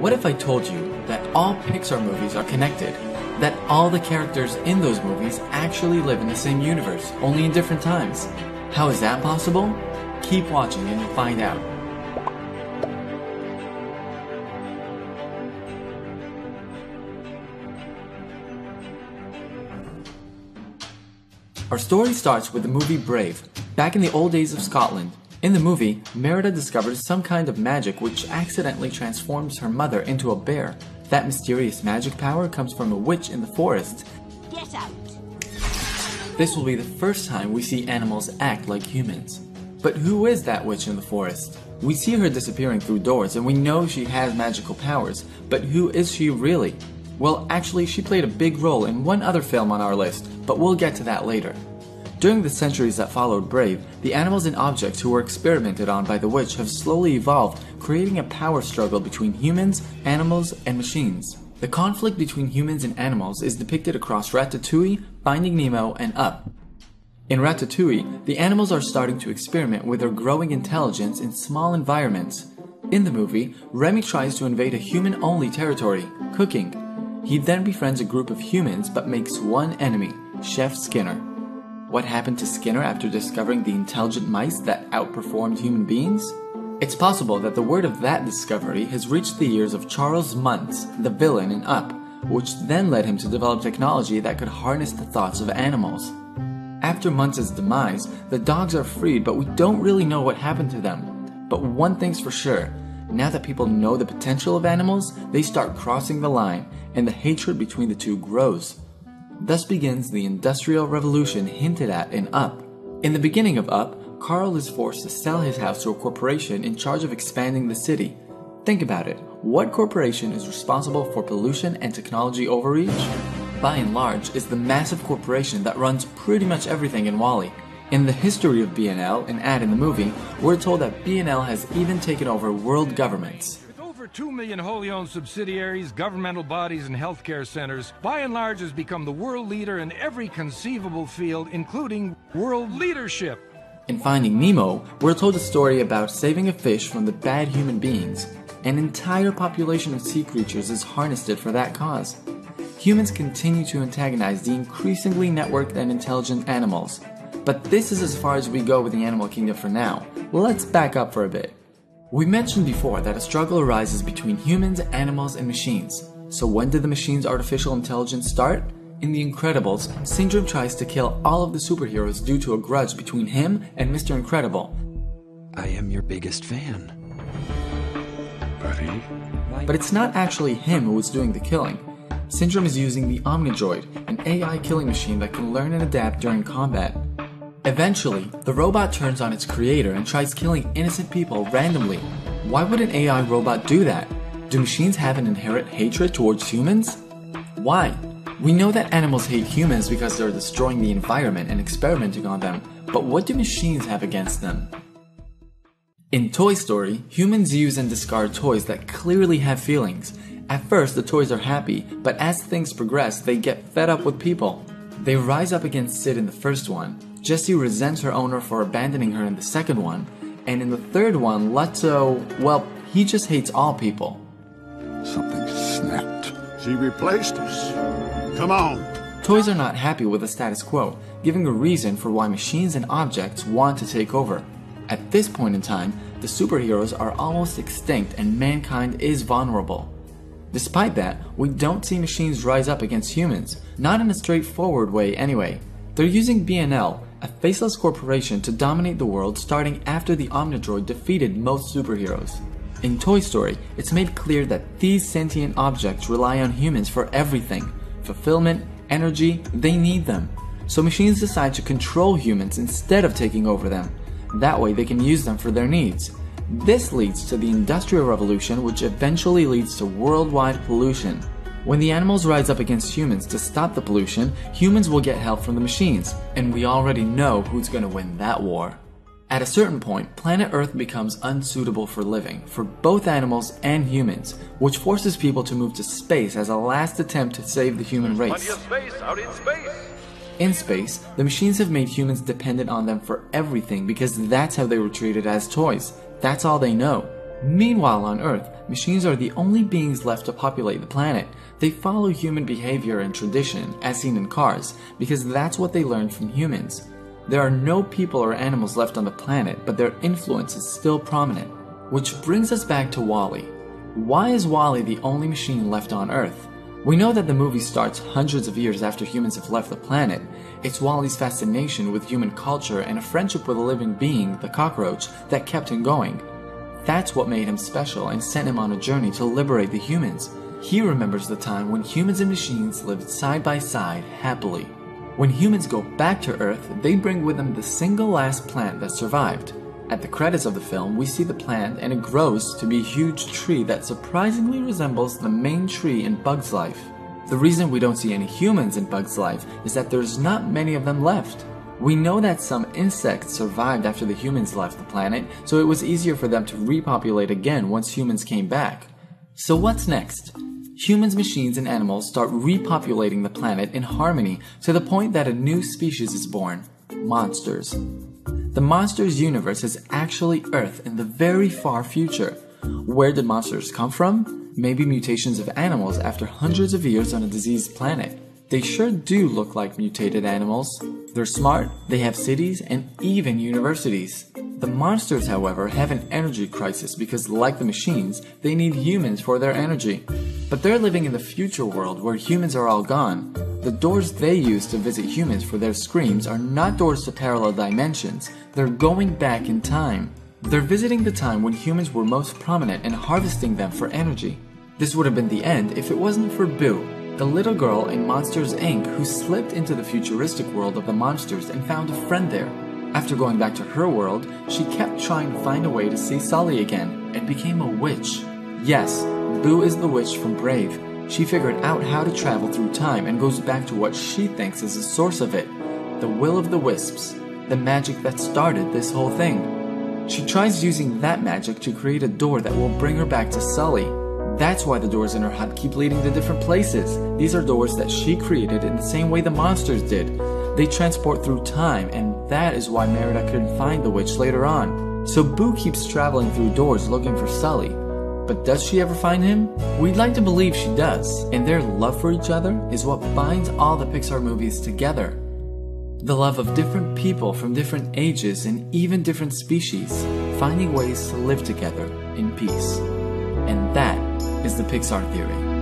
What if I told you that all Pixar movies are connected? That all the characters in those movies actually live in the same universe, only in different times? How is that possible? Keep watching and you'll find out. Our story starts with the movie Brave, back in the old days of Scotland. In the movie, Merida discovers some kind of magic which accidentally transforms her mother into a bear. That mysterious magic power comes from a witch in the forest. Get out! This will be the first time we see animals act like humans. But who is that witch in the forest? We see her disappearing through doors and we know she has magical powers, but who is she really? Well, actually, she played a big role in one other film on our list, but we'll get to that later. During the centuries that followed Brave, the animals and objects who were experimented on by the witch have slowly evolved, creating a power struggle between humans, animals, and machines. The conflict between humans and animals is depicted across Ratatouille, Finding Nemo, and Up. In Ratatouille, the animals are starting to experiment with their growing intelligence in small environments. In the movie, Remy tries to invade a human-only territory, cooking. He then befriends a group of humans but makes one enemy, Chef Skinner. What happened to Skinner after discovering the intelligent mice that outperformed human beings? It's possible that the word of that discovery has reached the ears of Charles Muntz, the villain in Up, which then led him to develop technology that could harness the thoughts of animals. After Muntz's demise, the dogs are freed, but we don't really know what happened to them. But one thing's for sure, now that people know the potential of animals, they start crossing the line, and the hatred between the two grows. Thus begins the Industrial Revolution hinted at in Up. In the beginning of Up, Carl is forced to sell his house to a corporation in charge of expanding the city. Think about it, what corporation is responsible for pollution and technology overreach? By and large, it's the massive corporation that runs pretty much everything in WALL-E. In the history of B&L, an ad in the movie, we're told that B&L has even taken over world governments. 2 million wholly owned subsidiaries, governmental bodies, and healthcare centers, by and large has become the world leader in every conceivable field, including world leadership. In Finding Nemo, we're told a story about saving a fish from the bad human beings. An entire population of sea creatures is harnessed for that cause. Humans continue to antagonize the increasingly networked and intelligent animals. But this is as far as we go with the animal kingdom for now. Let's back up for a bit. We mentioned before that a struggle arises between humans, animals, and machines. So when did the machine's artificial intelligence start? In The Incredibles, Syndrome tries to kill all of the superheroes due to a grudge between him and Mr. Incredible. I am your biggest fan. Buddy? But it's not actually him who is doing the killing. Syndrome is using the Omnidroid, an AI killing machine that can learn and adapt during combat. Eventually, the robot turns on its creator and tries killing innocent people randomly. Why would an AI robot do that? Do machines have an inherent hatred towards humans? Why? We know that animals hate humans because they're destroying the environment and experimenting on them, but what do machines have against them? In Toy Story, humans use and discard toys that clearly have feelings. At first, the toys are happy, but as things progress, they get fed up with people. They rise up against Sid in the first one. Jessie resents her owner for abandoning her in the second one, and in the third one, Lotso, well, he just hates all people. Something snapped. She replaced us. Come on. Toys are not happy with the status quo, giving a reason for why machines and objects want to take over. At this point in time, the superheroes are almost extinct and mankind is vulnerable. Despite that, we don't see machines rise up against humans, not in a straightforward way anyway. They're using B&L, a faceless corporation, to dominate the world starting after the Omnidroid defeated most superheroes. In Toy Story, it's made clear that these sentient objects rely on humans for everything. Fulfillment, energy, they need them. So machines decide to control humans instead of taking over them. That way they can use them for their needs. This leads to the Industrial Revolution, which eventually leads to worldwide pollution. When the animals rise up against humans to stop the pollution, humans will get help from the machines, and we already know who's going to win that war. At a certain point, planet Earth becomes unsuitable for living, for both animals and humans, which forces people to move to space as a last attempt to save the human race. Plenty of space out in space. In space, the machines have made humans dependent on them for everything because that's how they were treated as toys. That's all they know. Meanwhile, on Earth, machines are the only beings left to populate the planet. They follow human behavior and tradition, as seen in Cars, because that's what they learned from humans. There are no people or animals left on the planet, but their influence is still prominent. Which brings us back to WALL-E. Why is WALL-E the only machine left on Earth? We know that the movie starts hundreds of years after humans have left the planet. It's WALL-E's fascination with human culture and a friendship with a living being, the cockroach, that kept him going. That's what made him special and sent him on a journey to liberate the humans. He remembers the time when humans and machines lived side by side happily. When humans go back to Earth, they bring with them the single last plant that survived. At the credits of the film, we see the plant and it grows to be a huge tree that surprisingly resembles the main tree in Bug's life. The reason we don't see any humans in Bug's life is that there's not many of them left. We know that some insects survived after the humans left the planet, so it was easier for them to repopulate again once humans came back. So what's next? Humans, machines, and animals start repopulating the planet in harmony to the point that a new species is born: monsters. The monsters universe is actually Earth in the very far future. Where did monsters come from? Maybe mutations of animals after hundreds of years on a diseased planet. They sure do look like mutated animals. They're smart, they have cities, and even universities. The monsters, however, have an energy crisis because, like the machines, they need humans for their energy. But they're living in the future world where humans are all gone. The doors they use to visit humans for their screams are not doors to parallel dimensions. They're going back in time. They're visiting the time when humans were most prominent and harvesting them for energy. This would have been the end if it wasn't for Boo, the little girl in Monsters, Inc. who slipped into the futuristic world of the monsters and found a friend there. After going back to her world, she kept trying to find a way to see Sully again and became a witch. Yes, Boo is the witch from Brave. She figured out how to travel through time and goes back to what she thinks is the source of it, the will of the wisps, the magic that started this whole thing. She tries using that magic to create a door that will bring her back to Sully. That's why the doors in her hut keep leading to different places. These are doors that she created in the same way the monsters did. They transport through time, and that is why Merida couldn't find the witch later on. So Boo keeps traveling through doors looking for Sully. But does she ever find him? We'd like to believe she does, and their love for each other is what binds all the Pixar movies together. The love of different people from different ages and even different species, finding ways to live together in peace. And that is the Pixar theory.